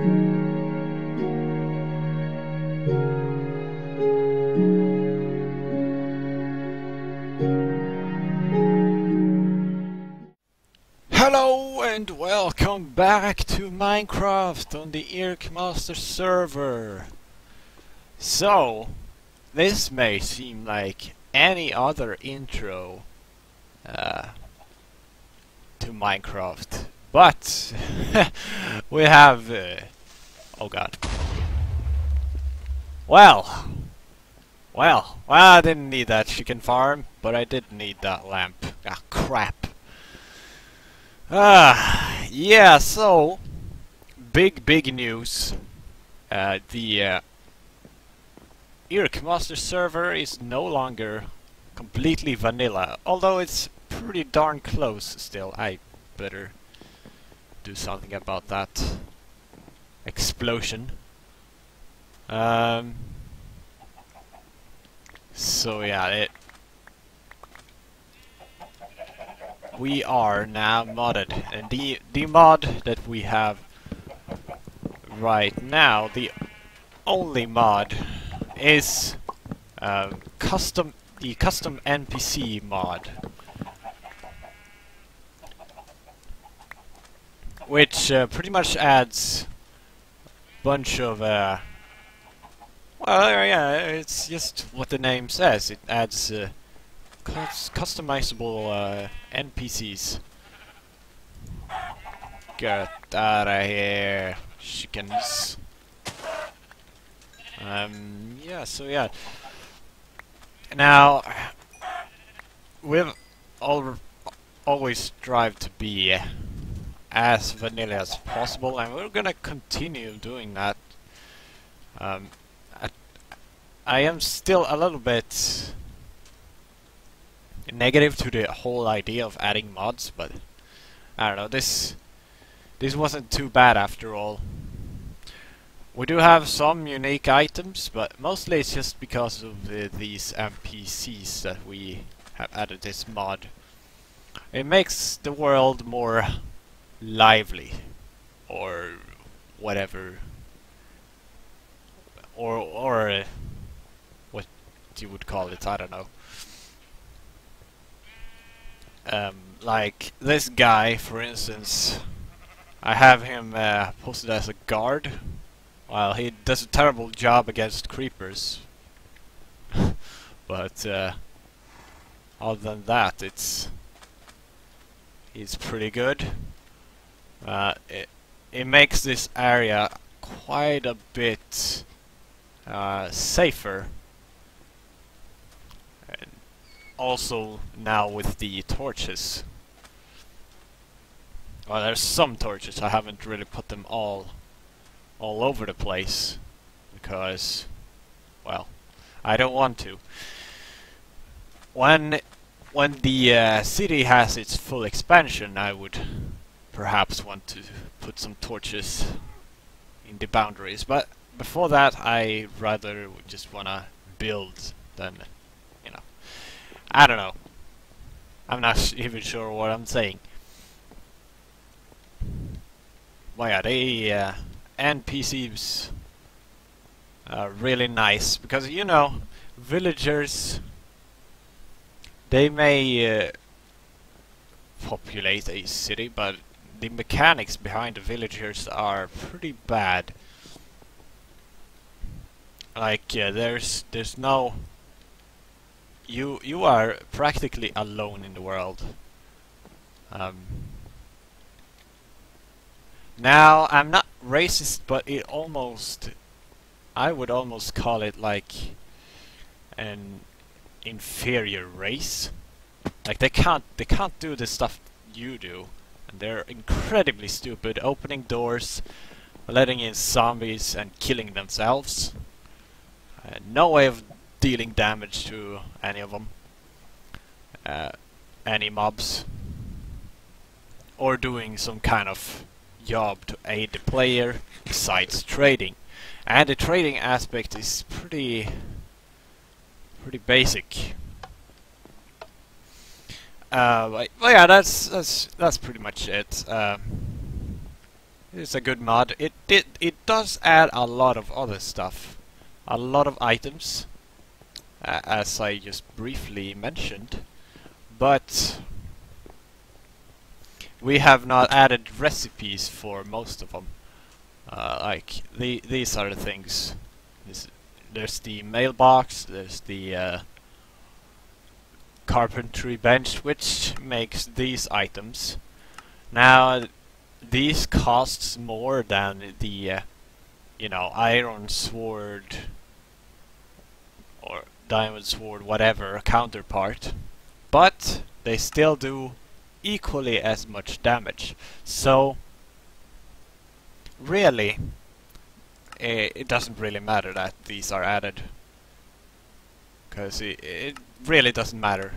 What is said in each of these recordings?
Hello and welcome back to Minecraft on the IRKmaster server. So, this may seem like any other intro to Minecraft, but we have oh god. Well, I didn't need that chicken farm, but I did need that lamp. Ah, crap. Yeah, so big news. The IRKmaster server is no longer completely vanilla, although it's pretty darn close still. I better do something about that explosion. So yeah, we are now modded, and the mod that we have right now, the only mod, is the custom NPC mod, which pretty much adds a bunch of well, yeah, it's just what the name says. It adds customizable NPCs. Get out of here, chickens. Yeah, so yeah. Now, we've always strived to be as vanilla as possible, and we're gonna continue doing that. I am still a little bit negative to the whole idea of adding mods, but I don't know, this wasn't too bad after all. We do have some unique items, but mostly it's just because of these NPCs that we have added this mod. It makes the world more lively, or whatever, or what you would call it, I don't know. Like this guy, for instance, I have him posted as a guard. Well, he does a terrible job against creepers, but other than that, he's pretty good. It makes this area quite a bit safer. And also now with the torches. Well, there's some torches. I haven't really put them all over the place because, well, I don't want to. When the city has its full expansion, I would perhaps want to put some torches in the boundaries, but before that I rather would just wanna build than, you know, I don't know. I'm not even sure what I'm saying. Well, yeah, the NPCs are really nice because, you know, villagers, they may populate a city, but the mechanics behind the villagers are pretty bad. Like, there's no... You are practically alone in the world. Now, I'm not racist, but it almost... I would almost call it like an inferior race. Like, they can't do the stuff you do. And they're incredibly stupid, opening doors, letting in zombies and killing themselves. No way of dealing damage to any of them. Any mobs. Or doing some kind of job to aid the player besides trading. And the trading aspect is pretty basic. Well, yeah, that's pretty much it. It's a good mod. It does add a lot of other stuff, a lot of items, as I just briefly mentioned, but we have not added recipes for most of them. Like these are the things. There's the mailbox. There's the carpentry bench, which makes these items. Now, these costs more than the, you know, iron sword or diamond sword, whatever counterpart, but they still do equally as much damage. So, really, it doesn't really matter that these are added, because it really doesn't matter.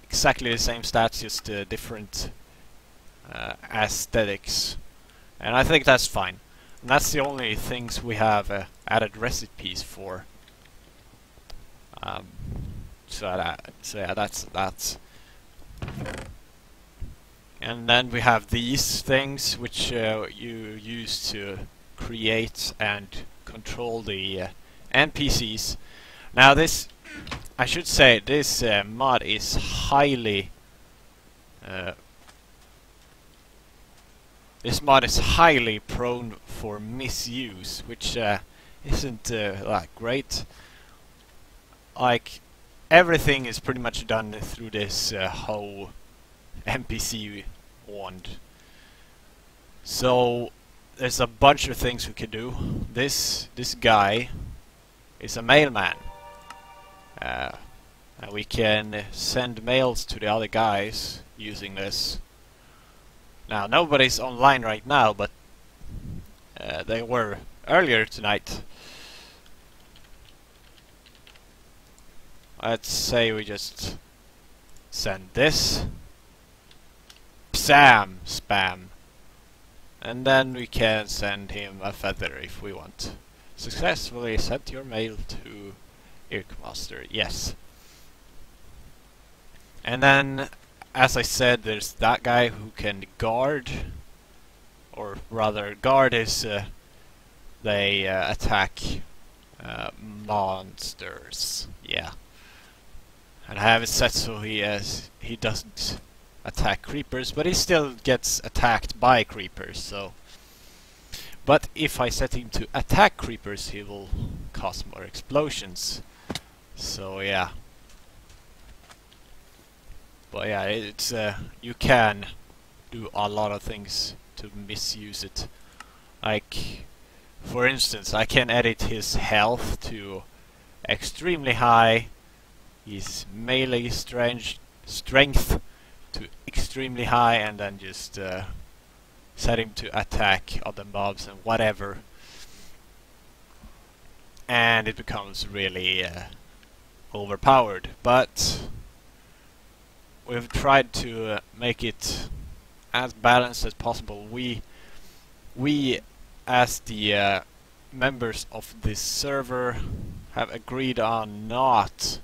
Exactly the same stats, just different aesthetics, and I think that's fine. And that's the only things we have added recipes for. So yeah, that's. And then we have these things which you use to create and control the NPCs. Now this, I should say, this mod is highly prone for misuse, which isn't like great. Like, everything is pretty much done through this whole NPC wand. So there's a bunch of things we could do. This guy is a mailman. And we can send mails to the other guys using this. Now, nobody's online right now, but they were earlier tonight. Let's say we just send this. Spam. And then we can send him a feather if we want. Successfully sent your mail to IRKmaster. Yes. And then, as I said, there's that guy who can guard, or rather, guard is they attack monsters. Yeah. And I have it set so he doesn't attack creepers, but he still gets attacked by creepers. So, but if I set him to attack creepers, he will cause more explosions. So yeah. But yeah, it's you can do a lot of things to misuse it. Like, for instance, I can edit his health to extremely high, his melee strength to extremely high, and then just set him to attack other mobs and whatever. And it becomes really overpowered. But we've tried to make it as balanced as possible. We as the members of this server have agreed on not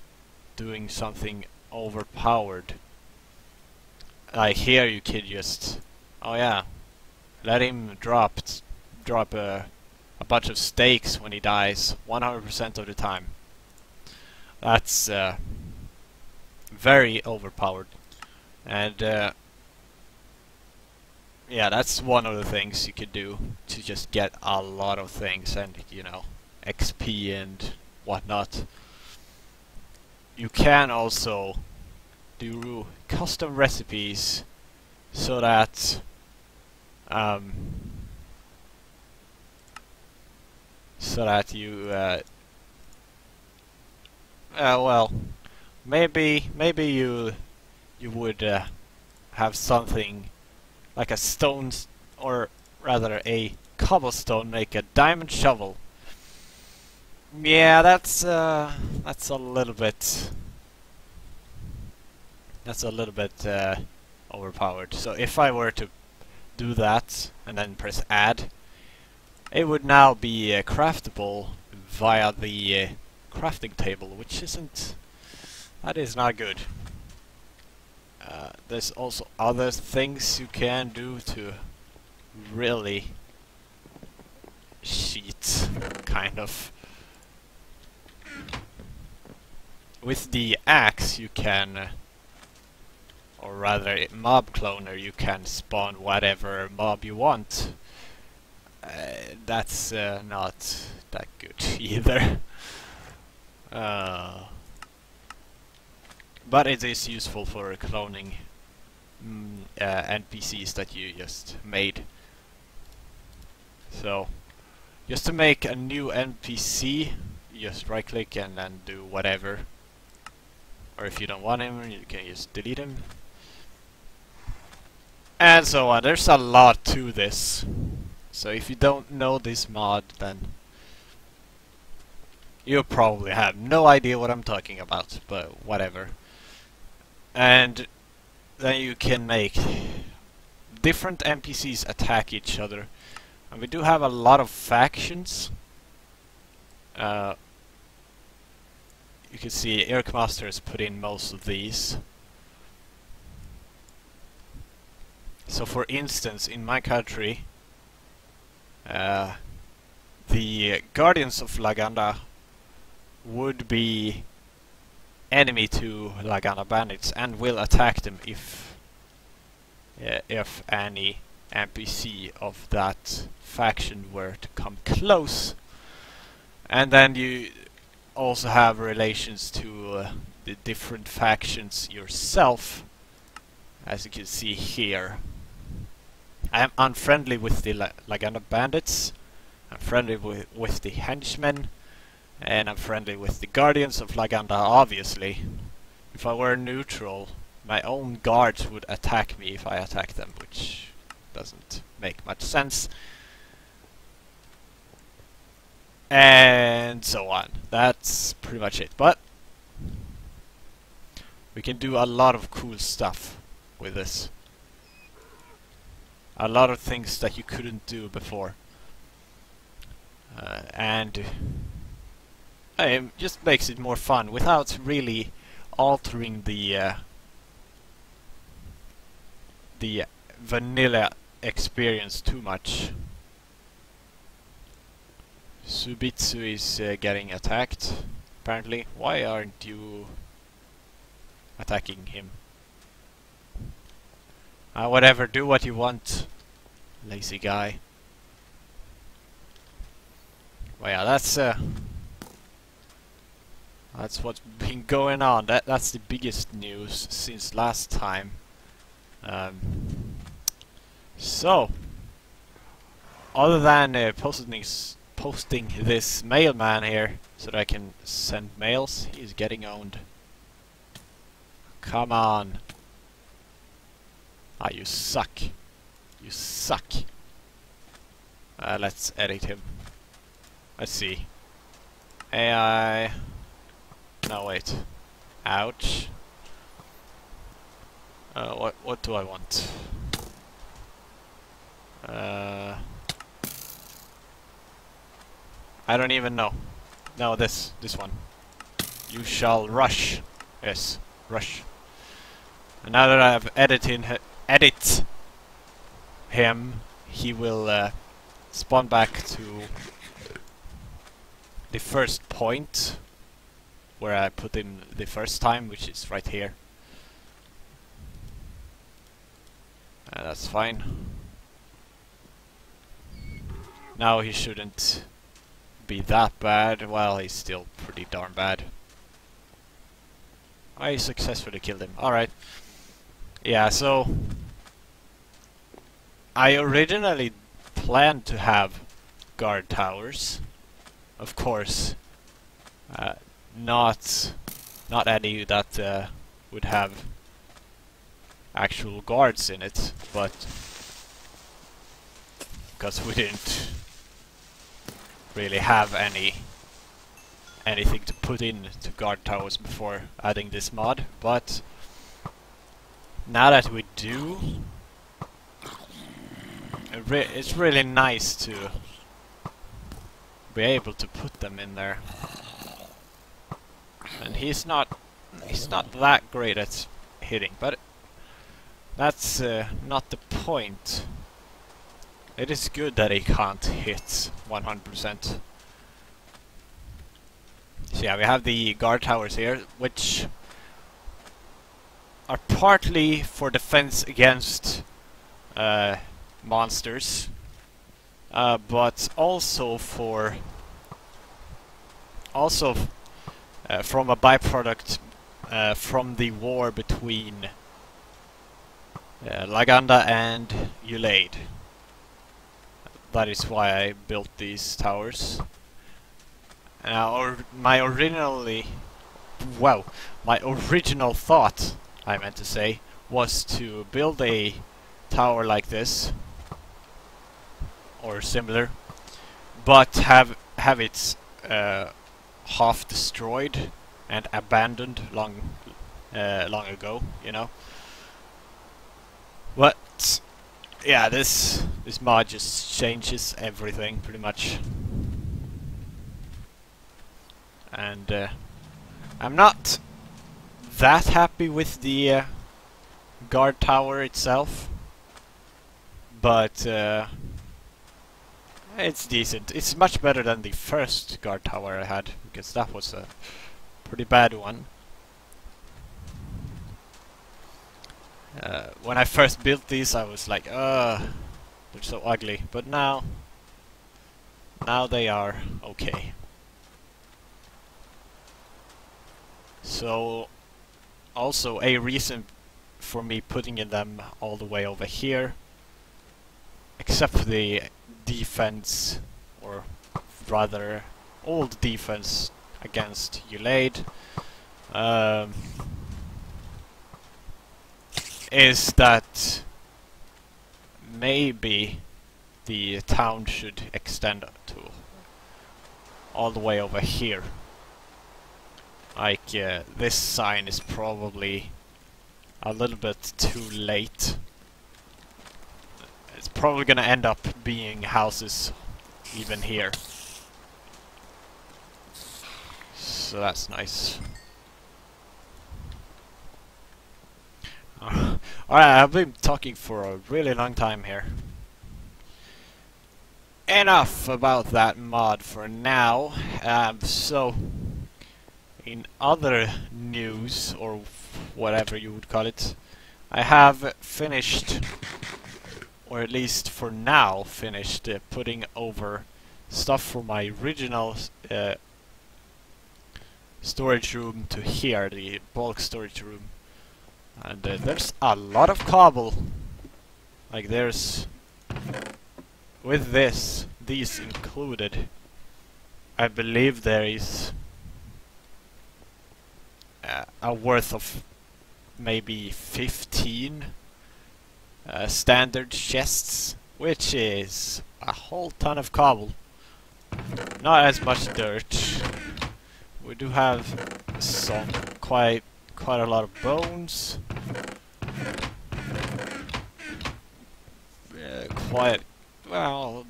doing something overpowered. Like here you could just, oh yeah, let him drop a bunch of stakes when he dies 100% of the time. That's very overpowered. And yeah, that's one of the things you could do to just get a lot of things and, you know, XP and whatnot. You can also do custom recipes so that you well, maybe you would have something like a stone, or rather a cobblestone, make a diamond shovel. Yeah, that's a little bit overpowered. So if I were to do that and then press add, it would now be craftable via the crafting table, which that is not good. There's also other things you can do to really kind of. With the axe you can, or rather mob cloner, you can spawn whatever mob you want. That's not that good either. But it is useful for cloning NPCs that you just made. So, just to make a new NPC, you just right click and then do whatever. Or if you don't want him, you can just delete him. And so on. There's a lot to this. So if you don't know this mod, then you probably have no idea what I'm talking about, but whatever. And then you can make different NPCs attack each other. And we do have a lot of factions. You can see IRKmaster has put in most of these. So for instance, in my country, the Guardians of Laganda would be enemy to Laganda bandits and will attack them if any NPC of that faction were to come close. And then you also have relations to the different factions yourself, as you can see here. I am unfriendly with the Laganda bandits, I'm friendly with the henchmen, and I'm friendly with the Guardians of Laganda, obviously. If I were neutral, my own guards would attack me if I attack them, which doesn't make much sense. And so on. That's pretty much it. But we can do a lot of cool stuff with this. A lot of things that you couldn't do before. And it just makes it more fun without really altering the vanilla experience too much. Subitsu is getting attacked, apparently. Why aren't you attacking him? Whatever, do what you want, lazy guy. Well, yeah, that's what's been going on. That's the biggest news since last time. So, other than posting this mailman here so that I can send mails, he's getting owned. Come on. Ah, you suck. You suck. Let's edit him. Let's see. AI. No, wait. Ouch. What do I want? I don't even know. No, this one. You shall rush. Yes, rush. And now that I've edit him, he will spawn back to the first point where I put him the first time, which is right here. That's fine. Now he shouldn't be that bad. Well, he's still pretty darn bad. I successfully killed him. Alright. Yeah, so I originally planned to have guard towers. Of course, not any that would have actual guards in it, but because we didn't really have anything to put in to guard towers before adding this mod. But now that we do, it's really nice to be able to put them in there. And he's not that great at hitting, but that's not the point. It is good that he can't hit 100%. So yeah, we have the guard towers here, which are partly for defense against monsters, but also for from a byproduct from the war between Laganda and Ulaid. That is why I built these towers. Now, my original thought, I meant to say, was to build a tower like this, or similar, but have it half destroyed and abandoned long ago, you know. But yeah, this mod just changes everything pretty much, and I'm not that happy with the guard tower itself, but it's decent. It's much better than the first guard tower I had, because that was a pretty bad one. When I first built these, I was like, they're so ugly. But now they are okay. So, also a reason for me putting in them all the way over here, except for the defense, or rather old defense against Ulaid, is that maybe the town should extend to all the way over here. Like, this sign is probably a little bit too late. It's probably gonna end up being houses even here. So that's nice. Alright, I've been talking for a really long time here. Enough about that mod for now. So, in other news, or whatever you would call it, I have finished, or at least for now finished, putting over stuff from my original storage room to here, the bulk storage room. And there's a lot of cobble. Like, there's, with these included, I believe there is a worth of maybe 15 standard chests, which is a whole ton of cobble. Not as much dirt. We do have some quite a lot of bones. Well,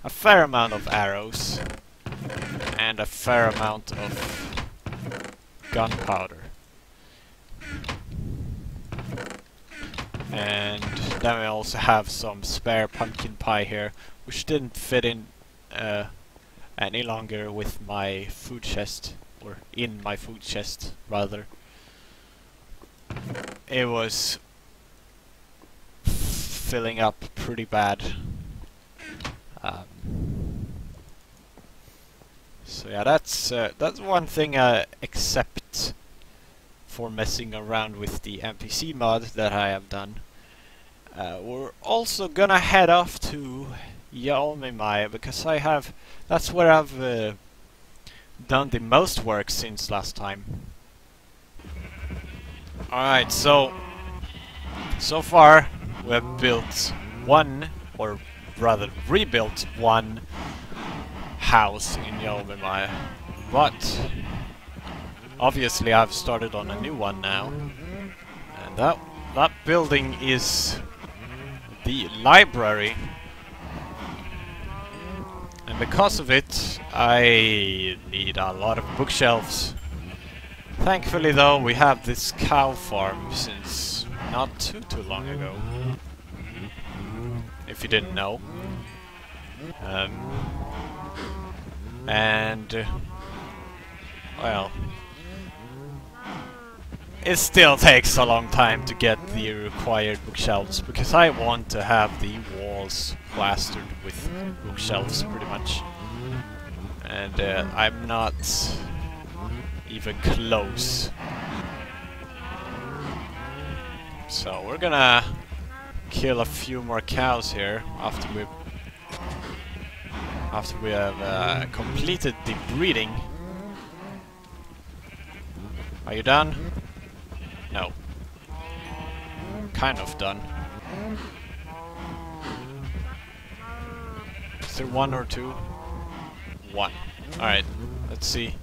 a fair amount of arrows, and a fair amount of gunpowder. And then we also have some spare pumpkin pie here, which didn't fit in any longer with my food chest, or in my food chest rather. It was filling up pretty bad. So yeah, that's one thing, except for messing around with the NPC mod that I have done. We're also gonna head off to Yaomimae, because that's where I've done the most work since last time. Alright, so far we have built one, or rather rebuilt one house in Yaomimae, but obviously I've started on a new one now, and that building is the library, and because of it I need a lot of bookshelves. Thankfully though, we have this cow farm since not too long ago, if you didn't know. well, it still takes a long time to get the required bookshelves, because I want to have the walls plastered with bookshelves pretty much. And I'm not even close. So we're gonna kill a few more cows here after we have completed the breeding. Are you done? No. Kind of done. Is there one or two? One. Alright, let's see.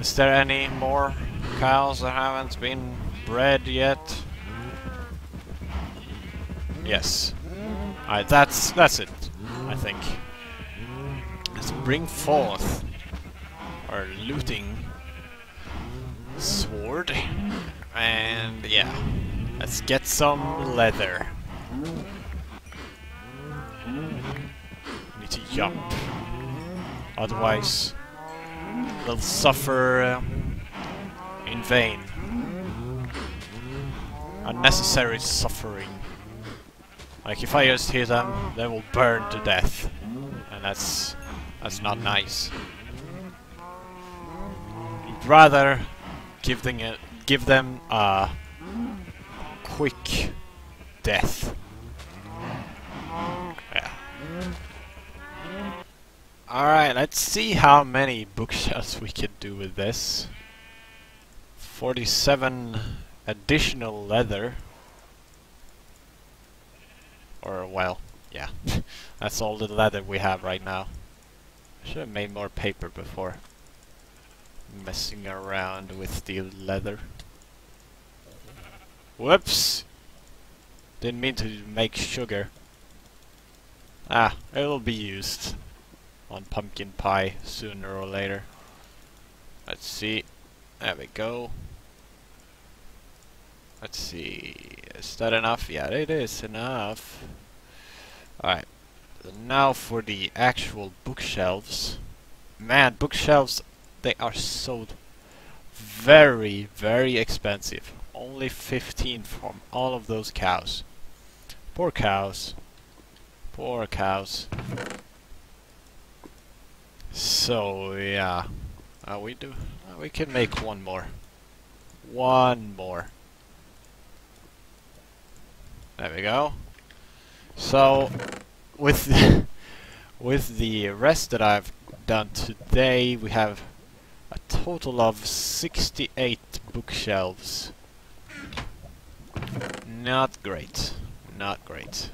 Is there any more cows that haven't been bred yet? Yes. Alright, that's it, I think. Let's bring forth our looting sword. And yeah, let's get some leather. Need to jump. Otherwise, they'll suffer in vain. Unnecessary suffering. Like if I just hit them, they will burn to death, and that's not nice. You'd rather give them a quick death. Yeah. Alright, let's see how many bookshelves we can do with this. 47 additional leather. Or, well, yeah. That's all the leather we have right now. I should have made more paper before messing around with the leather. Whoops! Didn't mean to make sugar. Ah, it'll be used on pumpkin pie sooner or later. Let's see. There we go. Let's see. Is that enough? Yeah, it is enough. Alright. Now for the actual bookshelves. Man, bookshelves, they are so very, very expensive. Only 15 from all of those cows. Poor cows. Poor cows. So yeah, we can make one more. One more. There we go. So with with the rest that I've done today, we have a total of 68 bookshelves. Not great. Not great.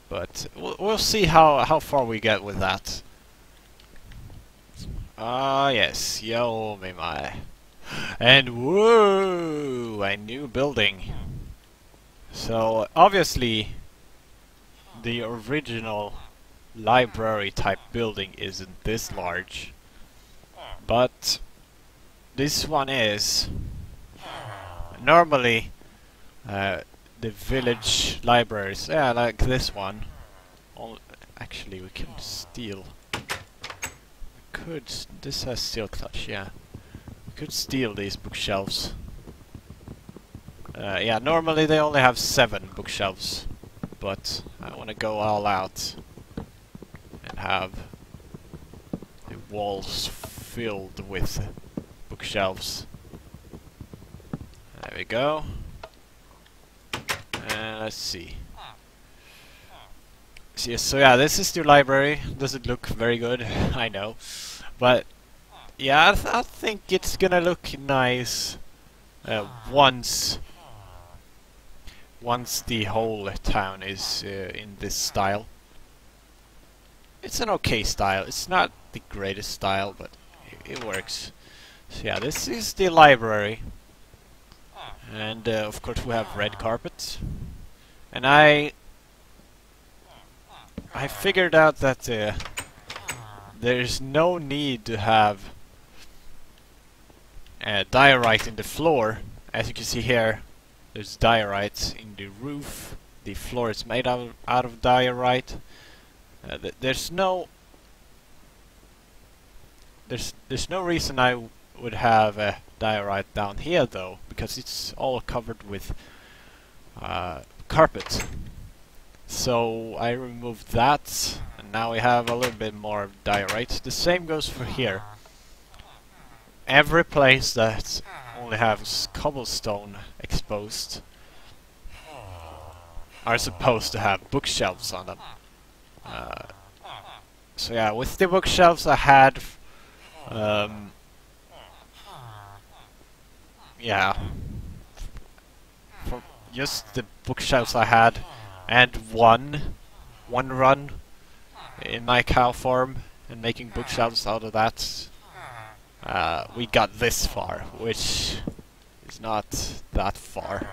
But we'll see how far we get with that. Ah, yes, Yaomimae. And whoa, a new building. So obviously the original library type building isn't this large, but this one is. Normally the village libraries, yeah, like this one. Actually, we can steal. This has steel clutch, yeah. We could steal these bookshelves. Yeah, normally they only have 7 bookshelves, but I want to go all out and have the walls filled with bookshelves. There we go. Let's see. So yeah, this is the library. Doesn't look very good, I know. But yeah, I think it's gonna look nice once the whole town is in this style. It's an okay style. It's not the greatest style, but it works. So yeah, this is the library. And of course we have red carpets. And I figured out that there's no need to have diorite in the floor. As you can see here, there's diorite in the roof. The floor is made out of diorite. There's no there's no reason I would have a diorite down here though, because it's all covered with carpet. So I removed that, and now we have a little bit more diorite. The same goes for here. Every place that only has cobblestone exposed are supposed to have bookshelves on them. So yeah, with the bookshelves I had, yeah, from just the bookshelves I had, and one run in my cow farm, and making bookshelves out of that, we got this far, which is not that far.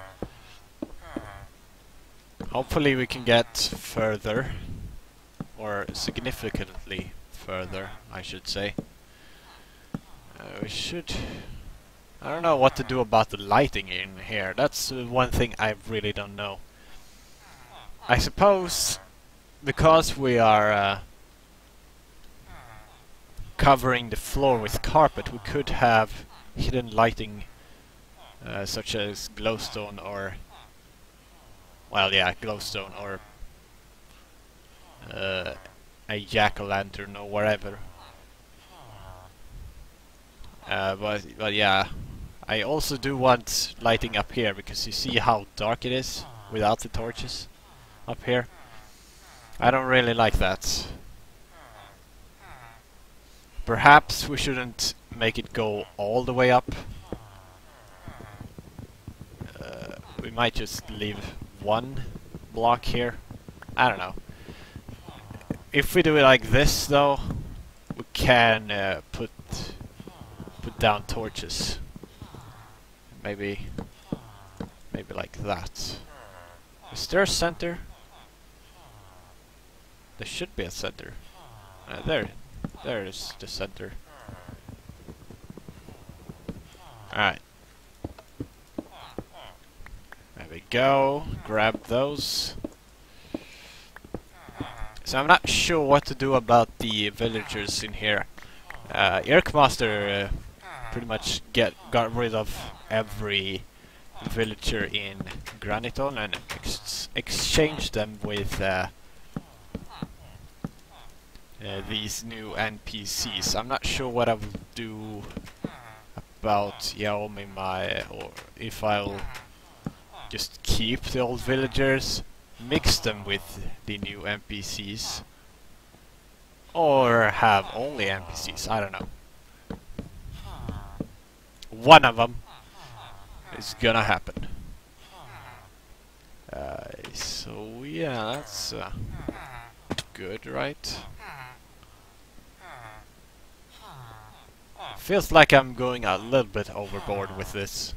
Hopefully we can get further, or significantly further, I should say. We should... I don't know what to do about the lighting in here. That's one thing I really don't know. I suppose because we are covering the floor with carpet, we could have hidden lighting such as glowstone or... well, yeah, glowstone or a jack-o'-lantern or whatever. But yeah, I also do want lighting up here, because you see how dark it is without the torches up here. I don't really like that. Perhaps we shouldn't make it go all the way up. We might just leave one block here. I don't know. If we do it like this though, we can put down torches. Maybe like that. Is there a center? There should be a center. There is the center. Alright. There we go. Grab those. So I'm not sure what to do about the villagers in here. IRKmaster pretty much got rid of every villager in Graniton and exchanged them with these new NPCs. I'm not sure what I will do about Yaomimae, or if I'll just keep the old villagers, mix them with the new NPCs, or have only NPCs. I don't know. One of them is gonna happen. So yeah, that's good, right? Feels like I'm going a little bit overboard with this.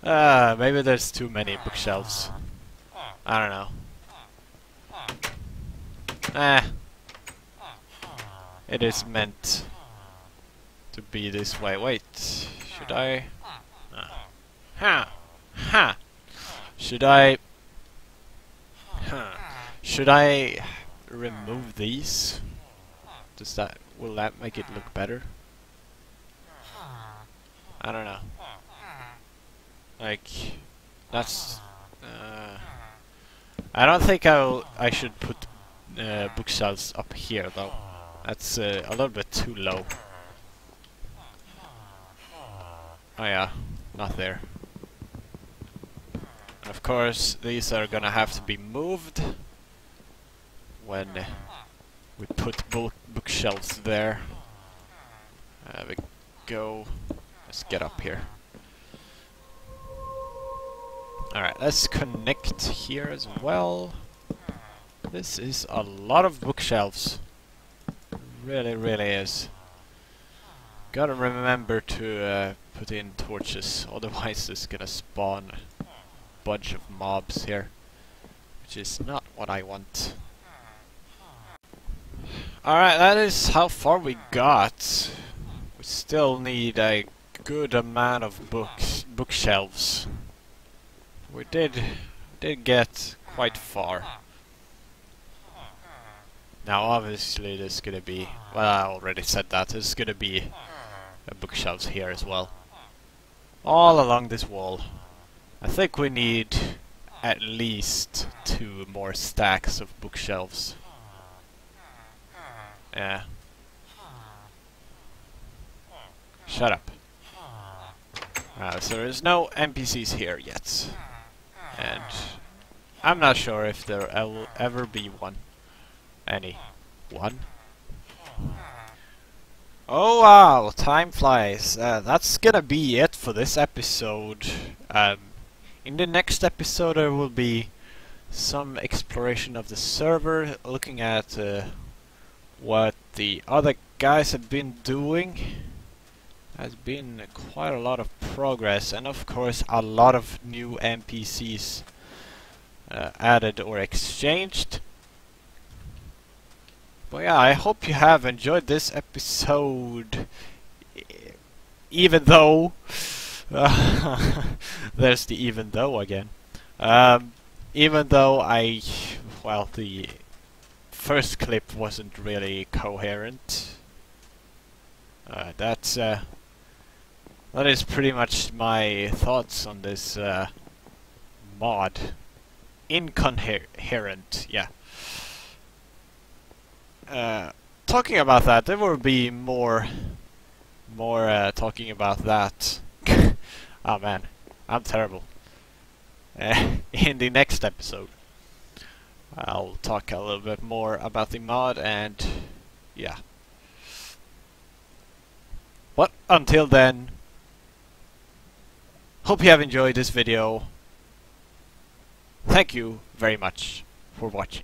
Maybe there's too many bookshelves. I don't know. It is meant to be this way. Wait, should I? Should I? Should I remove these? Will that make it look better? I don't know. Like, that's... I don't think I should put bookshelves up here though. That's a little bit too low. Oh yeah, not there. And of course, these are gonna have to be moved when we put bookshelves there. There we go. Let's get up here. Alright, let's connect here as well. This is a lot of bookshelves. Really, really is. Gotta remember to put in torches, otherwise it's gonna spawn a bunch of mobs here, which is not what I want. Alright, that is how far we got. We still need a good amount of bookshelves. We did get quite far. Now obviously there's gonna be, well, I already said that, there's gonna be bookshelves here as well. All along this wall. I think we need at least 2 more stacks of bookshelves. Yeah. Shut up. So there's no NPCs here yet. And I'm not sure if there will ever be one. One? Oh wow, time flies. That's gonna be it for this episode. In the next episode there will be some exploration of the server, looking at what the other guys have been doing. Has been quite a lot of progress, and of course a lot of new NPCs added or exchanged. But yeah, I hope you have enjoyed this episode, even though there's the even though again. Even though well, the first clip wasn't really coherent. That is pretty much my thoughts on this mod. Incoherent, yeah. Talking about that, there will be more talking about that. Oh man, I'm terrible. In the next episode, I'll talk a little bit more about the mod, and yeah. But until then, hope you have enjoyed this video. Thank you very much for watching.